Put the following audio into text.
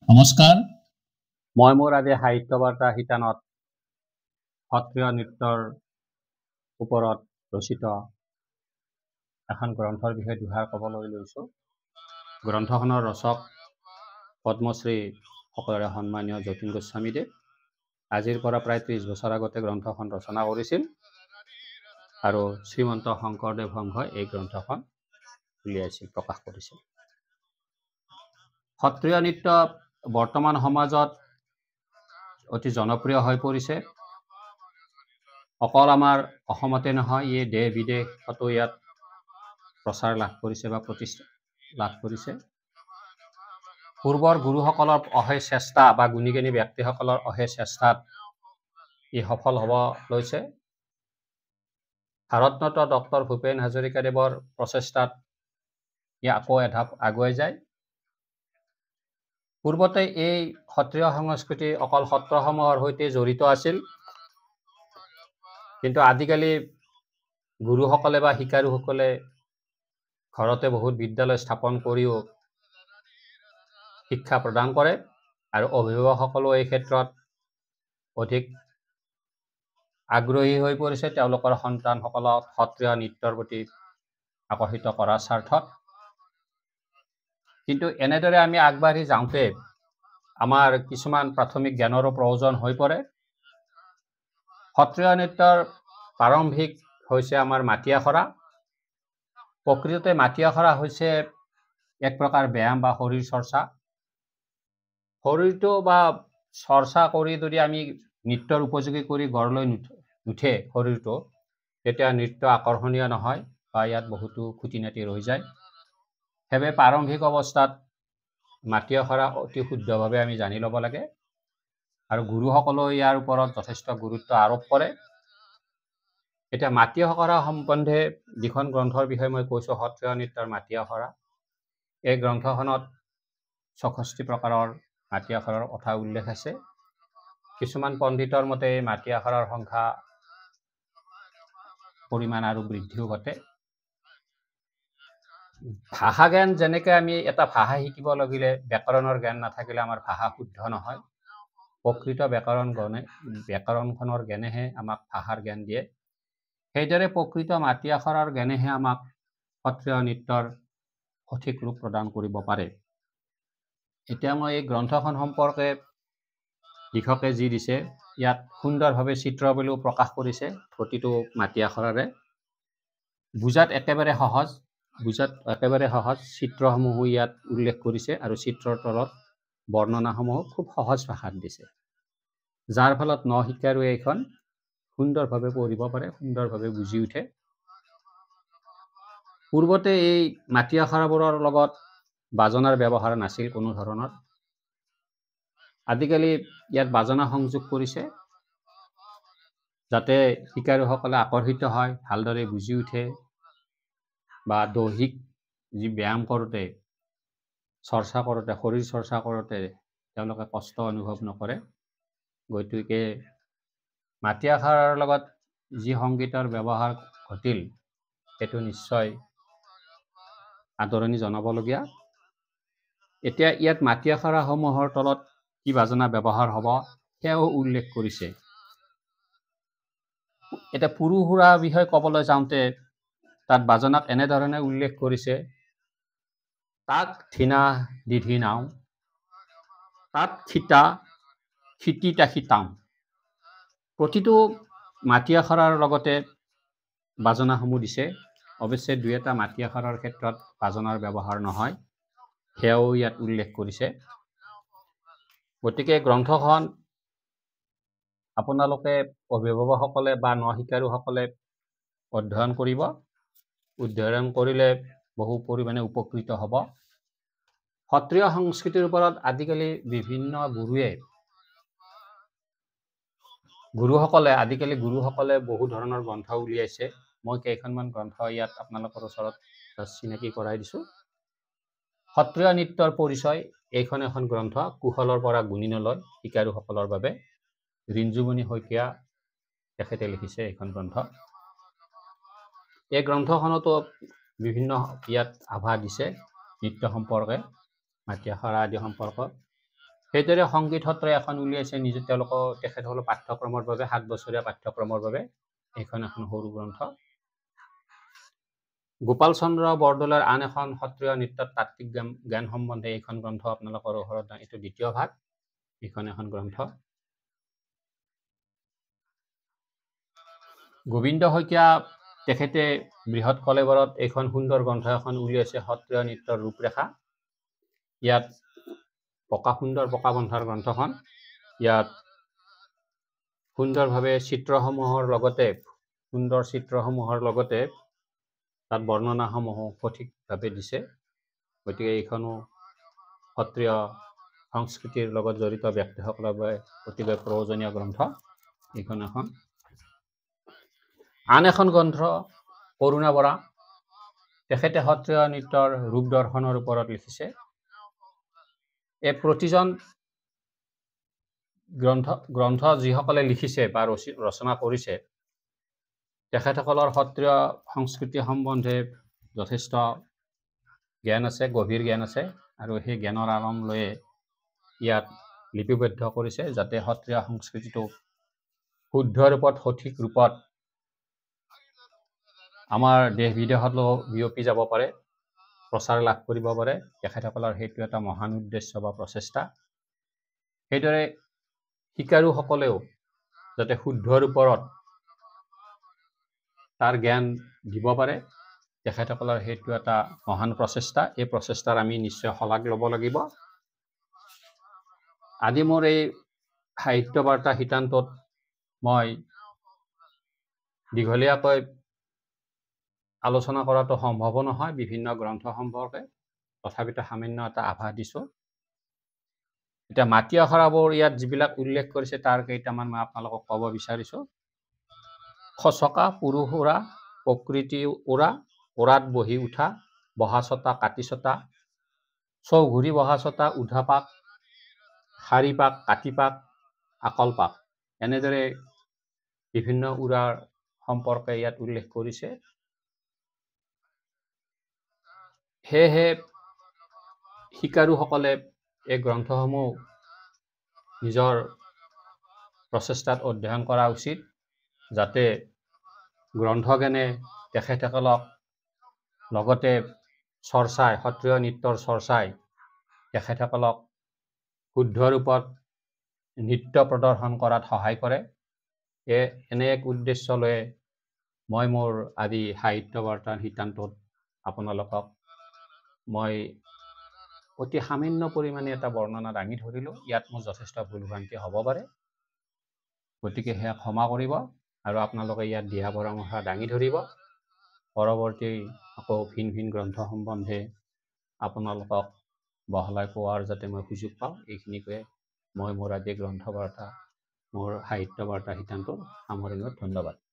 নমস্কাৰ। মই মোৰ আজি সাহিত্য বাৰ্তা শিতানত সত্ৰীয় নৃত্যৰ ওপৰত ৰচিত এখন গ্ৰন্থৰ বিষয়ে দুহাৰ ক'বলৈ লৈছোঁ। গ্ৰন্থখনৰ ৰচক পদ্মশ্ৰী সকলোৰে সন্মানীয় যতীন গোস্বামীদেৱ আজিৰ পৰা প্ৰায় 30 বছৰ আগতে গ্ৰন্থখন ৰচনা কৰিছিল আৰু শ্ৰীমন্ত শংকৰদেৱ সংঘই এই গ্ৰন্থখন উলিয়াইছিল, প্ৰকাশ কৰিছিল। সত্ৰীয় নৃত্য বৰ্তমান সমাজত অতি জনপ্ৰিয় হৈ পৰিছে। অকল আমাৰ অসমতে নহয়, ই দেশ বিদেশতো ইয়াত প্ৰচাৰ লাভ কৰিছে বা প্ৰতিষ্ঠা লাভ কৰিছে। পূৰ্বৰ গুৰুসকলৰ অশেষ চেষ্টা বা গুণীজ্ঞানী ব্যক্তিসকলৰ অশেষ চেষ্টাত ই সফল হ'ব লৈছে। ভাৰতৰত্ন ডক্টৰ ভূপেন হাজৰিকাদেৱৰ প্ৰচেষ্টাত ই আকৌ এধাপ আগুৱাই যায়। পূৰ্বতে এই সত্ৰীয় সংস্কৃতি অকল সত্ৰসমূহৰ সৈতে জড়িত আছিল, কিন্তু আজিকালি গুৰুসকলে বা শিকাৰুসকলে ঘৰতে বহুত বিদ্যালয় স্থাপন কৰিও শিক্ষা প্ৰদান কৰে আৰু অভিভাৱকসকলেও এই ক্ষেত্ৰত অধিক আগ্ৰহী হৈ পৰিছে তেওঁলোকৰ সন্তানসকলক সত্ৰীয় নৃত্যৰ প্ৰতি আকৰ্ষিত কৰাৰ স্বাৰ্থত। কিন্তু এনেদৰে আমি আগবাঢ়ি যাওঁতে আমাৰ কিছুমান প্ৰাথমিক জ্ঞানৰো প্ৰয়োজন হৈ পৰে। সত্ৰীয় নৃত্যৰ প্ৰাৰম্ভিক হৈছে আমাৰ মাটি আখৰা। প্ৰকৃততে মাটি আখৰা হৈছে এক প্ৰকাৰ ব্যায়াম বা শৰীৰ চৰ্চা। শৰীৰটো বা চৰ্চা কৰি যদি আমি নৃত্যৰ উপযোগী কৰি গঢ়লৈ নুঠে শৰীৰটো, তেতিয়া নৃত্য আকৰ্ষণীয় নহয় বা ইয়াত বহুতো খুঁটি নাটি ৰৈ যায়। সেয়ে প্ৰাৰম্ভিক অৱস্থাত মাটি আখৰা অতি শুদ্ধভাৱে আমি জানি ল'ব লাগে আৰু গুৰুসকলেও ইয়াৰ ওপৰত যথেষ্ট গুৰুত্ব আৰোপ কৰে। এতিয়া মাটি আখৰা সম্বন্ধে যিখন গ্ৰন্থৰ বিষয়ে মই কৈছোঁ, সত্ৰীয় নৃত্যৰ মাটি আখৰা, এই গ্ৰন্থখনত ৬৬ প্ৰকাৰৰ মাটি আখৰাৰ কথা উল্লেখ আছে। কিছুমান পণ্ডিতৰ মতে এই মাটি আখৰাৰ সংখ্যা পৰিমাণ আৰু বৃদ্ধিও ঘটে। ভাষা জ্ঞান, যেনেকৈ আমি এটা ভাষা শিকিব লাগিলে ব্যাকৰণৰ জ্ঞান নাথাকিলে আমাৰ ভাষা শুদ্ধ নহয়। প্ৰকৃত ব্যাকৰণখনৰ জ্ঞানেহে আমাক ভাষাৰ জ্ঞান দিয়ে। সেইদৰে প্ৰকৃত মাটি আখৰাৰ জ্ঞানেহে আমাক সত্ৰীয় নৃত্যৰ সঠিক ৰূপ প্ৰদান কৰিব পাৰে। এতিয়া মই এই গ্ৰন্থখন সম্পৰ্কে লিখকে যি দিছে, ইয়াত সুন্দৰভাৱে চিত্ৰাৱলীও প্ৰকাশ কৰিছে প্ৰতিটো মাটি আখৰাৰে। বুজাত একেবাৰে সহজ চিত্ৰসমূহো ইয়াত উল্লেখ কৰিছে আৰু চিত্ৰৰ তলত বৰ্ণনাসমূহো খুব সহজ ভাষাত দিছে, যাৰ ফলত নশিক্ষাৰুৱে এইখন সুন্দৰভাৱে পঢ়িব পাৰে, সুন্দৰভাৱে বুজি উঠে। পূৰ্বতে এই মাটি আখৰাবোৰৰ লগত বাজনাৰ ব্যৱহাৰ নাছিল কোনো ধৰণৰ। আজিকালি ইয়াত বাজনা সংযোগ কৰিছে যাতে শিকাৰুসকলে আকৰ্ষিত হয়, ভালদৰে বুজি উঠে বা দৈহিক যি ব্যায়াম কৰোঁতে, চৰ্চা কৰোঁতে, শৰীৰ চৰ্চা কৰোঁতে তেওঁলোকে কষ্ট অনুভৱ নকৰে। গতিকে মাটি আখৰাৰ লগত যি সংগীতৰ ব্যৱহাৰ ঘটিল, সেইটো নিশ্চয় আদৰণি জনাবলগীয়া। এতিয়া ইয়াত মাটি আখৰাসমূহৰ তলত কি বাজনা ব্যৱহাৰ হ'ব সেয়াও উল্লেখ কৰিছে। এতিয়া পুৰু সুৰা বিষয়ে ক'বলৈ যাওঁতে তাত বাজনাক এনেধৰণে উল্লেখ কৰিছে: তাক ধিনা দিধি নাও, তাত খিতা খিতি তাখি তাও। প্ৰতিটো মাটি আখৰাৰ লগতে বাজনাসমূহ দিছে। অৱশ্যে দুই এটা মাটি আখৰাৰ ক্ষেত্ৰত বাজনাৰ ব্যৱহাৰ নহয়, সেয়াও ইয়াত উল্লেখ কৰিছে। গতিকে গ্ৰন্থখন আপোনালোকে অভিভাৱকসকলে বা নশিকাৰুসকলে অধ্যয়ন কৰিব। অধ্যয়ন কৰিলে বহু পৰিমাণে উপকৃত হ'ব। সত্ৰীয় সংস্কৃতিৰ ওপৰত আজিকালি বিভিন্ন গুৰুসকলে বহু ধৰণৰ গ্ৰন্থ উলিয়াইছে। মই কেইখনমান গ্ৰন্থ ইয়াত আপোনালোকৰ ওচৰত চিনাকি কৰাই দিছোঁ। সত্ৰীয় নৃত্যৰ পৰিচয়, এইখন এখন গ্ৰন্থ, কুশলৰ পৰা গুণী নলয়, শিকাৰুসকলৰ বাবে। ৰিঞ্জুমণি শইকীয়া তেখেতে লিখিছে এইখন গ্ৰন্থ। এই গ্ৰন্থখনতো বিভিন্ন ইয়াত আভা দিছে নৃত্য সম্পৰ্কে, মাটি আখৰা আদি সম্পৰ্কত। সেইদৰে সংগীত সত্ৰই এখন উলিয়াইছে নিজে তেখেতসকলৰ পাঠ্যক্ৰমৰ বাবে 7 বছৰীয়া পাঠ্যক্ৰমৰ বাবে এইখন এখন সৰু গ্ৰন্থ। গোপাল চন্দ্ৰ বৰদলৈৰ আন এখন সত্ৰীয় নৃত্যত তাত্ত্বিক জ্ঞান সম্বন্ধে এইখন গ্ৰন্থ আপোনালোকৰ ঘৰত এইটো দ্বিতীয় ভাগ। এইখন এখন গ্ৰন্থ। গোবিন্দ শইকীয়া তেখেতে বৃহৎ কলেবৰত এইখন সুন্দৰ গ্ৰন্থ এখন উলিয়াইছে সত্ৰীয় নৃত্যৰ ৰূপৰেখা। ইয়াত সুন্দৰ পকাবন্ধাৰ গ্ৰন্থখন। ইয়াত সুন্দৰভাৱে সুন্দৰ চিত্ৰসমূহৰ লগতে তাত বৰ্ণনাসমূহ সঠিকভাৱে দিছে। গতিকে এইখনো সত্ৰীয় সংস্কৃতিৰ লগত জড়িত ব্যক্তিসকলৰ বাবে অতিকৈ প্ৰয়োজনীয় গ্ৰন্থ। এইখন এখন। আন এখন গ্ৰন্থ কৰুণা বৰা, তেখেতে সত্ৰীয় নৃত্যৰ ৰূপ দৰ্শনৰ ওপৰত লিখিছে। এই প্ৰতিজন গ্ৰন্থ যিসকলে লিখিছে বা ৰচনা কৰিছে তেখেতসকলৰ সত্ৰীয় সংস্কৃতি সম্বন্ধে যথেষ্ট জ্ঞান আছে, গভীৰ জ্ঞান আছে, আৰু সেই জ্ঞানৰ আলম লৈয়ে ইয়াত লিপিবদ্ধ কৰিছে যাতে সত্ৰীয় সংস্কৃতিটো শুদ্ধ ৰূপত সঠিক ৰূপত আমাৰ দেশ বিদেশতো বিয়পি যাব পাৰে, প্ৰচাৰ লাভ কৰিব পাৰে। তেখেতসকলৰ সেইটো এটা মহান উদ্দেশ্য বা প্ৰচেষ্টা। সেইদৰে শিকাৰুসকলেও যাতে শুদ্ধ ৰূপত তাৰ জ্ঞান দিব পাৰে, তেখেতসকলৰ সেইটো এটা মহান প্ৰচেষ্টা। এই প্ৰচেষ্টাৰ আমি নিশ্চয় শলাগ ল'ব লাগিব। আজি মোৰ এই সাহিত্য বাৰ্তা শিতানটোত মই দীঘলীয়াকৈ আলোচনা কৰাটো সম্ভৱ নহয় বিভিন্ন গ্ৰন্থ সম্পৰ্কে, তথাপিতো সামান্য এটা আভাস দিছোঁ। এতিয়া মাটি আখৰাবোৰ ইয়াত যিবিলাক উল্লেখ কৰিছে তাৰ কেইটামান মই আপোনালোকক ক'ব বিচাৰিছোঁ। খচকা, পুৰুষ উৰা, প্ৰকৃতি উৰা, উৰাত বহি উঠা, বহা ছটা, কাটি ছটা, চৌঘূৰি বহা ছটা, উধা পাক, শাৰী পাক, কাটি পাক, আকল পাক, এনেদৰে বিভিন্ন উৰাৰ সম্পৰ্কে ইয়াত উল্লেখ কৰিছে। সেয়েহে শিকাৰুসকলে এই গ্ৰন্থসমূহ নিজৰ প্ৰচেষ্টাত অধ্যয়ন কৰা উচিত, যাতে গ্ৰন্থজ্ঞানে তেখেতসকলক লগতে সত্ৰীয় নৃত্যৰ চৰ্চাই তেখেতসকলক শুদ্ধ ৰূপত নৃত্য প্ৰদৰ্শন কৰাত সহায় কৰে। এনে এক উদ্দেশ্য লৈ মই মোৰ আজি সাহিত্য বাৰ্তাৰ শিতানটোত আপোনালোকক মই অতি সামান্য পৰিমাণে এটা বৰ্ণনা দাঙি ধৰিলোঁ। ইয়াত মোৰ যথেষ্ট ভুল ভ্ৰান্তি হ'ব পাৰে, গতিকে সেয়া ক্ষমা কৰিব আৰু আপোনালোকে ইয়াত দিহা পৰামৰ্শ দাঙি ধৰিব। পৰৱৰ্তী আকৌ ভিন ভিন গ্ৰন্থ সম্বন্ধে আপোনালোকক বহলাই কোৱাৰ যাতে মই সুযোগ পাওঁ, এইখিনিকে মই মোৰ আজি গ্ৰন্থ বাৰ্তা, মোৰ সাহিত্য বাৰ্তা শিতানটো সামৰণি। ধন্যবাদ।